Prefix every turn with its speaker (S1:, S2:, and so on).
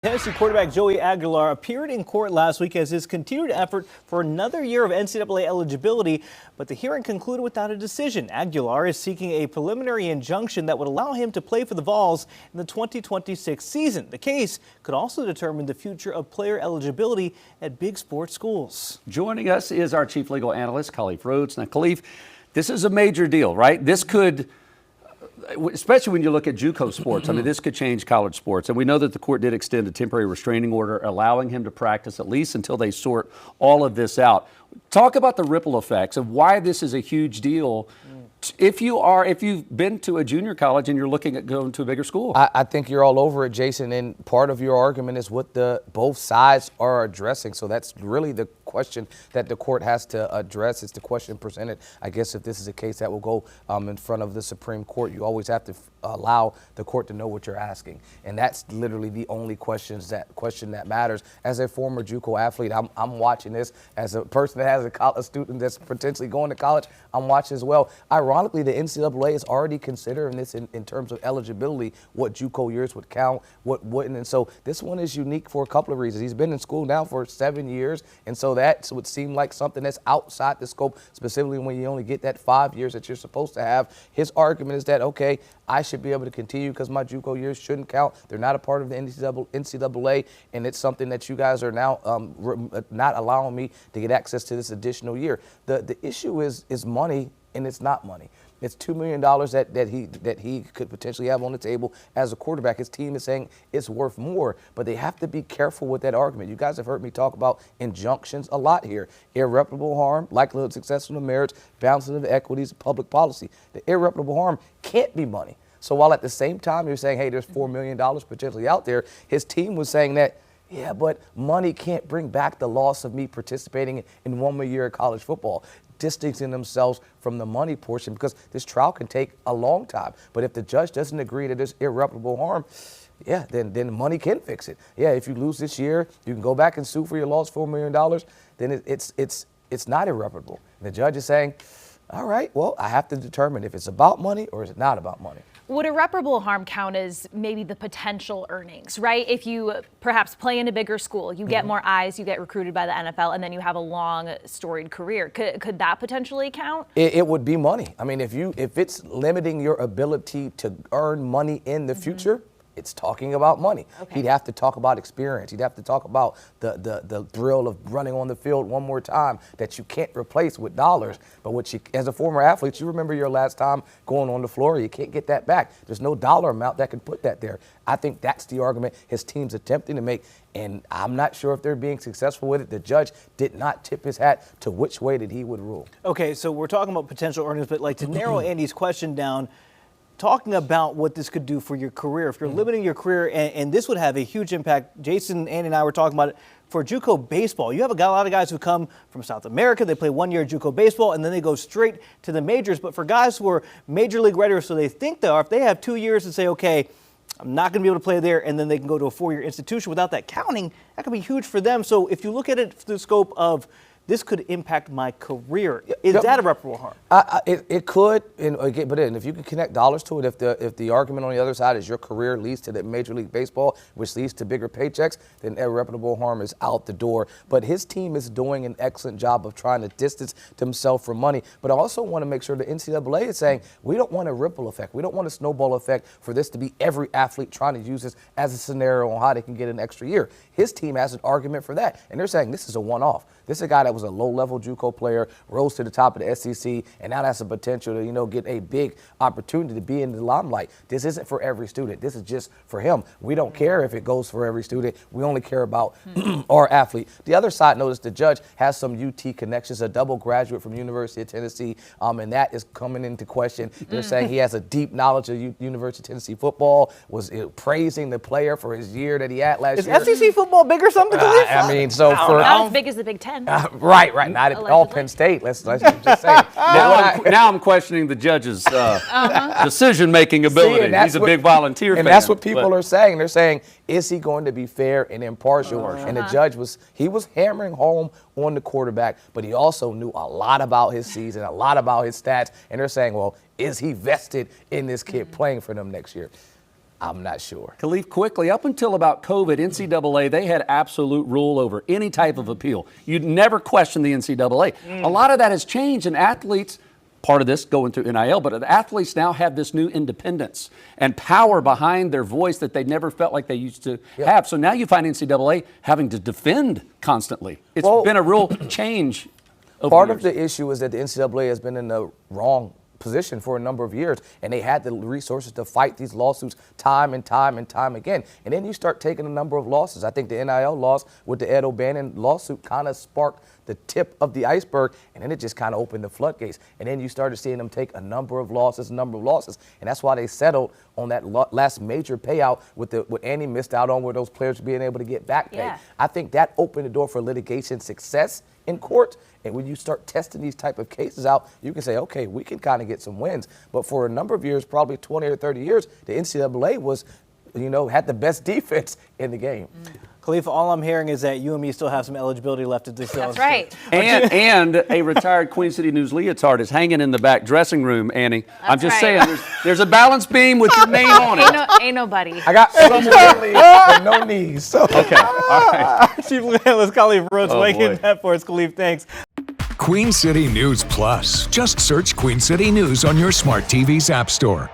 S1: Tennessee quarterback Joey Aguilar appeared in court last week as his continued effort for another year of NCAA eligibility, but the hearing concluded without a decision. Aguilar is seeking a preliminary injunction that would allow him to play for the Vols in the 2026 season. The case could also determine the future of player eligibility at big sports schools.
S2: Joining us is our chief legal analyst, Khalif Rhodes. Now, Khalif, this is a major deal, right? This could, especially when you look at JUCO sports, I mean, this could change college sports. And we know that the court did extend a temporary restraining order, allowing him to practice at least until they sort all of this out. Talk about the ripple effects of why this is a huge deal. If you've been to a junior college and you're looking at going to a bigger school.
S3: I think you're all over it, Jason, and part of your argument is what both sides are addressing. So that's really the question that the court has to address. It's the question presented. I guess if this is a case that will go in front of the Supreme Court, you always have to allow the court to know what you're asking. And that's literally the only question that matters. As a former JUCO athlete, I'm watching this. As a person that has a student that's potentially going to college, I'm watching as well. Ironically, the NCAA is already considering this in terms of eligibility, what JUCO years would count, what wouldn't. And so this one is unique for a couple of reasons. He's been in school now for 7 years, and so that would seem like something that's outside the scope, specifically when you only get that 5 years that you're supposed to have. His argument is that, okay, I should be able to continue because my JUCO years shouldn't count. They're not a part of the NCAA, and it's something that you guys are now not allowing me to get access to this additional year. The issue is money, and it's not money. It's $2 million that he could potentially have on the table as a quarterback. His team is saying it's worth more, but they have to be careful with that argument. You guys have heard me talk about injunctions a lot here. Irreparable harm, likelihood of success on the merits, balancing of equities, public policy. The irreparable harm can't be money. So while at the same time you're saying, hey, there's $4 million potentially out there, his team was saying that, yeah, but money can't bring back the loss of me participating in 1 more year of college football, distancing themselves from the money portion because this trial can take a long time. But if the judge doesn't agree to this irreparable harm, yeah, then money can fix it. Yeah, if you lose this year, you can go back and sue for your lost $4 million. Then it's not irreparable. And the judge is saying, all right, well, I have to determine if it's about money or is it not about money.
S4: Would irreparable harm count as maybe the potential earnings, right? If you perhaps play in a bigger school, you get more eyes, you get recruited by the NFL, and then you have a long, storied career. Could that potentially count? It
S3: would be money. I mean, if it's limiting your ability to earn money in the future, it's talking about money. Okay. He'd have to talk about experience. He'd have to talk about the thrill of running on the field one more time that you can't replace with dollars. But as a former athlete, you remember your last time going on the floor. You can't get that back. There's no dollar amount that can put that there. I think that's the argument his team's attempting to make, and I'm not sure if they're being successful with it. The judge did not tip his hat to which way that he would rule.
S1: Okay, so we're talking about potential earnings, but like to narrow Andy's question down, talking about what this could do for your career. If you're limiting your career, and this would have a huge impact. Jason, Andy, and I were talking about it for JUCO baseball. You have a lot of guys who come from South America. They play 1 year JUCO baseball, and then they go straight to the majors. But for guys who are major league ready, so they think they are, if they have 2 years and say, okay, I'm not going to be able to play there, and then they can go to a 4-year institution without that counting, that could be huge for them. So if you look at it through the scope of this could impact my career. Is that irreparable harm?
S3: It could, but then if you can connect dollars to it, if the argument on the other side is your career leads to the Major League Baseball, which leads to bigger paychecks, then irreparable harm is out the door. But his team is doing an excellent job of trying to distance themselves from money. But I also want to make sure the NCAA is saying we don't want a ripple effect. We don't want a snowball effect for this to be every athlete trying to use this as a scenario on how they can get an extra year. His team has an argument for that, and they're saying this is a one-off. This is a guy that was a low-level JUCO player, rose to the top of the SEC, and now has the potential to, get a big opportunity to be in the limelight. This isn't for every student. This is just for him. We don't care if it goes for every student. We only care about our athlete. The other side, notice the judge has some UT connections, a double graduate from University of Tennessee, and that is coming into question. They're saying he has a deep knowledge of University of Tennessee football, was praising the player for his year that he had last year.
S1: Is SEC football big or something?
S3: I mean, so for
S4: not as big as the Big Ten.
S3: Right. Not at all Penn State. Let's just say.
S2: Now I'm questioning the judge's decision-making ability. He's a big volunteer fan.
S3: And that's what people are saying. They're saying, is he going to be fair and impartial? And the judge was hammering home on the quarterback, but he also knew a lot about his season, a lot about his stats. And they're saying, well, is he vested in this kid playing for them next year? I'm not sure.
S2: Khalif, quickly, up until about COVID, NCAA, they had absolute rule over any type of appeal. You'd never question the NCAA. A lot of that has changed, and athletes, part of this going through NIL, but the athletes now have this new independence and power behind their voice that they never felt like they used to have. So now you find NCAA having to defend constantly. It's been a real change over
S3: Part
S2: years.
S3: of the issue is that the NCAA has been in the wrong position for a number of years, and they had the resources to fight these lawsuits time and time and time again. And then you start taking a number of losses. I think the NIL loss with the Ed O'Bannon lawsuit kind of sparked the tip of the iceberg, and then it just kind of opened the floodgates. And then you started seeing them take a number of losses, and that's why they settled on that last major payout with what Andy missed out on, where those players being able to get back pay.
S4: Yeah.
S3: I think that opened the door for litigation success in court. And when you start testing these type of cases out, you can say, okay, we can kind of get some wins. But for a number of years, probably 20 or 30 years, the NCAA was, had the best defense in the game.
S1: Khalifa, all I'm hearing is that you and me still have some eligibility left at this.
S4: That's right.
S2: And a retired Queen City News leotard is hanging in the back dressing room, Annie. I'm just
S4: right.
S2: saying, there's a balance beam with your name on it.
S4: Ain't nobody.
S3: I got somewhere but no knees. So.
S2: Okay, all right.
S1: Chief Legal Analyst Khalif Rhodes
S2: Oh,
S1: weighing in
S2: boy.
S1: that for us. Khalif, thanks.
S5: Queen City News Plus. Just search Queen City News on your smart TV's app store.